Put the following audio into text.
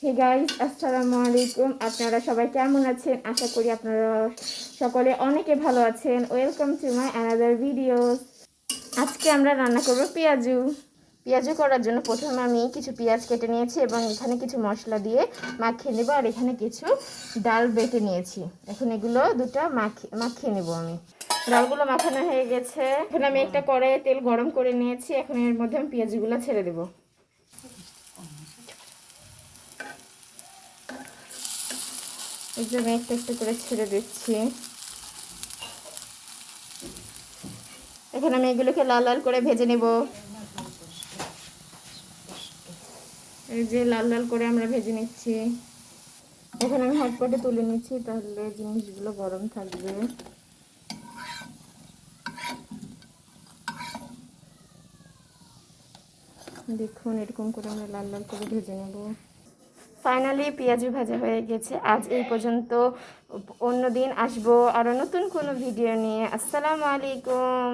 Hey guys, আসসালামু আলাইকুম। আপনারা সবাই কেমন আছেন? আশা করি আপনারা সকলে অনেকে ভালো আছেন। Welcome to my another video. আজকে আমরা রান্না করব পেঁয়াজু। পেঁয়াজু করার জন্য প্রথমে আমি কিছু পেঁয়াজ কেটে নিয়েছি এবং এখানে কিছু মশলা দিয়ে মাখিয়ে নেব। আর এখানে কিছু ডাল বেটে নিয়েছি। এখন এগুলো দুটো মাখিয়ে নেব আমি। ডালগুলো মাখানো হয়ে গেছে। এখন আমি একটা কড়াইয়ে তেল গরম করে নিয়েছি। এখন এর মধ্যে আমি পেঁয়াজগুলো ছেড়ে দেবো। এই যে আমি একটা একটা করে ছেড়ে দিচ্ছি। এখন আমি এগুলোকে লাল লাল করে ভেজে নেব। এই যে লাল লাল করে আমরা ভেজে নিচ্ছি। এখন আমি হটপটে তুলে নিচ্ছি, তাহলে জিনিসগুলো গরম থাকবে। দেখুন, এরকম করে আমরা লাল লাল করে ভেজে নেব। ফাইনালি পেঁয়াজু ভাজা হয়ে গেছে। আজ এই পর্যন্ত। অন্য দিন আসবো আরও নতুন কোনো ভিডিও নিয়ে। আসসালামু আলাইকুম।